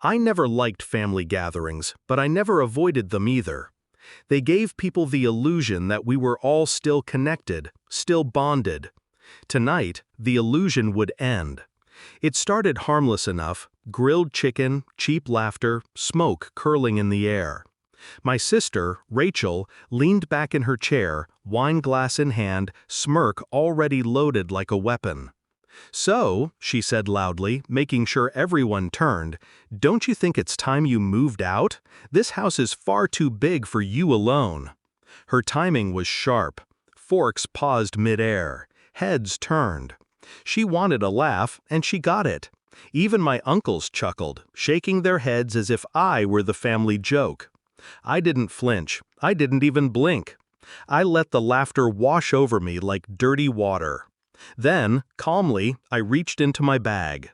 I never liked family gatherings, but I never avoided them either. They gave people the illusion that we were all still connected, still bonded. Tonight, the illusion would end. It started harmless enough: grilled chicken, cheap laughter, smoke curling in the air. My sister, Rachel, leaned back in her chair, wine glass in hand, smirk already loaded like a weapon. "So," she said loudly, making sure everyone turned, "don't you think it's time you moved out? This house is far too big for you alone." Her timing was sharp. Forks paused mid-air. Heads turned. She wanted a laugh, and she got it. Even my uncles chuckled, shaking their heads as if I were the family joke. I didn't flinch. I didn't even blink. I let the laughter wash over me like dirty water. Then, calmly, I reached into my bag.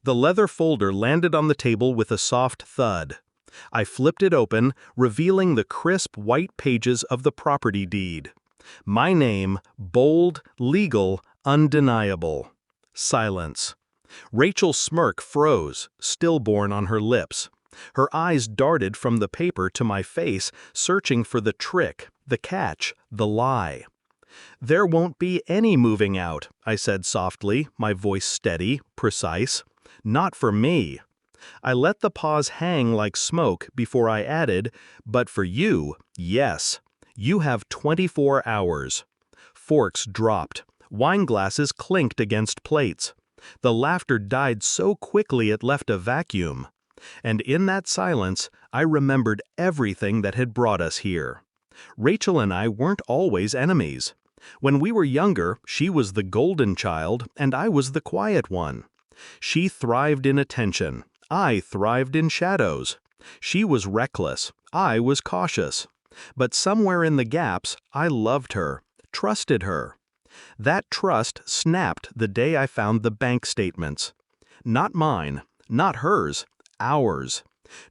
The leather folder landed on the table with a soft thud. I flipped it open, revealing the crisp white pages of the property deed. My name, bold, legal, undeniable. Silence. Rachel's smirk froze, stillborn on her lips. Her eyes darted from the paper to my face, searching for the trick, the catch, the lie. "There won't be any moving out," I said softly, my voice steady, precise. "Not for me." I let the pause hang like smoke before I added, "But for you, yes. You have 24 hours. Forks dropped. Wine glasses clinked against plates. The laughter died so quickly it left a vacuum. And in that silence, I remembered everything that had brought us here. Rachel and I weren't always enemies. When we were younger, she was the golden child, and I was the quiet one. She thrived in attention. I thrived in shadows. She was reckless. I was cautious. But somewhere in the gaps, I loved her, trusted her. That trust snapped the day I found the bank statements. Not mine, not hers, ours.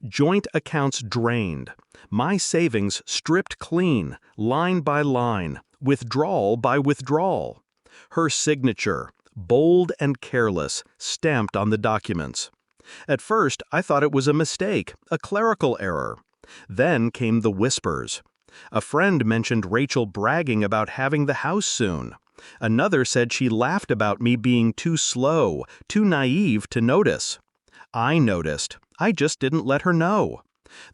Joint accounts drained. My savings stripped clean, line by line, withdrawal by withdrawal. Her signature, bold and careless, stamped on the documents. At first, I thought it was a mistake, a clerical error. Then came the whispers. A friend mentioned Rachel bragging about having the house soon. Another said she laughed about me being too slow, too naive to notice. I noticed. I just didn't let her know.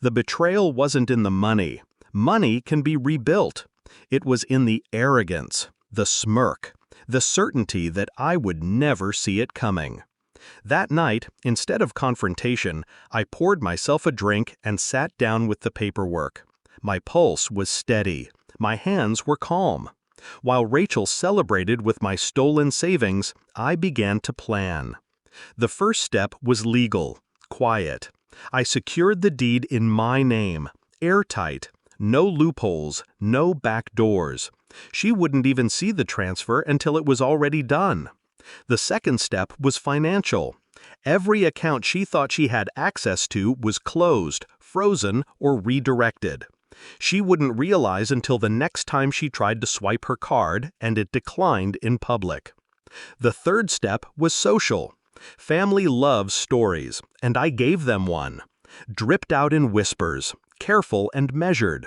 The betrayal wasn't in the money. Money can be rebuilt. It was in the arrogance, the smirk, the certainty that I would never see it coming. That night, instead of confrontation, I poured myself a drink and sat down with the paperwork. My pulse was steady. My hands were calm. While Rachel celebrated with my stolen savings, I began to plan. The first step was legal, quiet. I secured the deed in my name, airtight. No loopholes, no back doors. She wouldn't even see the transfer until it was already done. The second step was financial. Every account she thought she had access to was closed, frozen, or redirected. She wouldn't realize until the next time she tried to swipe her card, and it declined in public. The third step was social. Family loves stories, and I gave them one. Dripped out in whispers, careful and measured.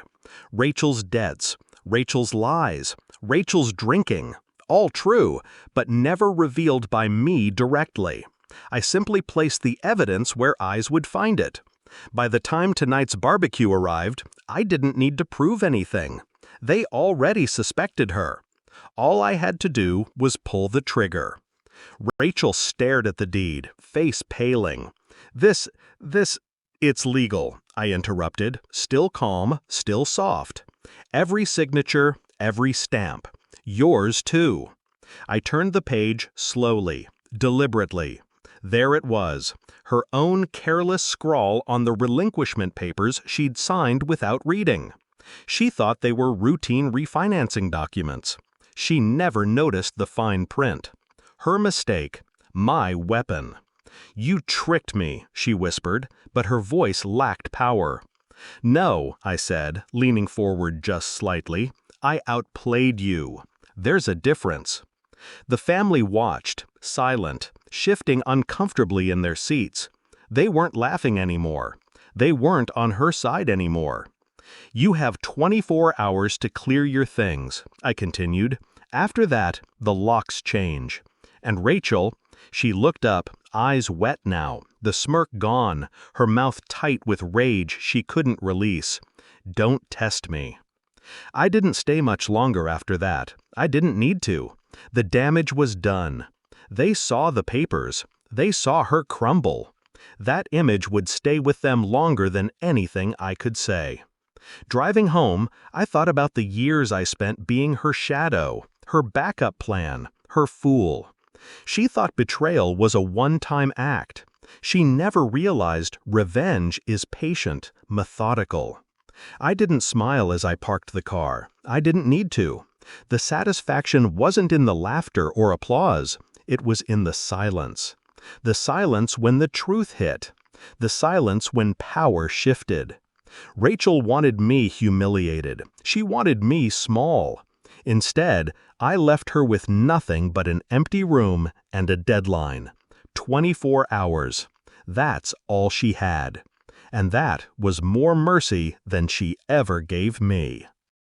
Rachel's debts, Rachel's lies, Rachel's drinking. All true, but never revealed by me directly. I simply placed the evidence where eyes would find it. By the time tonight's barbecue arrived, I didn't need to prove anything. They already suspected her. All I had to do was pull the trigger. Rachel stared at the deed, face paling. It's legal," I interrupted, still calm, still soft. "Every signature, every stamp. Yours too." I turned the page slowly, deliberately. There it was, her own careless scrawl on the relinquishment papers she'd signed without reading. She thought they were routine refinancing documents. She never noticed the fine print. Her mistake, my weapon. "You tricked me," she whispered, but her voice lacked power. "No," I said, leaning forward just slightly. "I outplayed you. There's a difference." The family watched, silent, shifting uncomfortably in their seats. They weren't laughing anymore. They weren't on her side anymore. "You have 24 hours to clear your things," I continued. "After that, the locks change." And Rachel, she looked up, eyes wet now, the smirk gone, her mouth tight with rage she couldn't release. "Don't test me." I didn't stay much longer after that. I didn't need to. The damage was done. They saw the papers. They saw her crumble. That image would stay with them longer than anything I could say. Driving home, I thought about the years I spent being her shadow, her backup plan, her fool. She thought betrayal was a one-time act. She never realized revenge is patient, methodical. I didn't smile as I parked the car. I didn't need to. The satisfaction wasn't in the laughter or applause. It was in the silence. The silence when the truth hit. The silence when power shifted. Rachel wanted me humiliated. She wanted me small. Instead, I left her with nothing but an empty room and a deadline. 24 hours. That's all she had. And that was more mercy than she ever gave me.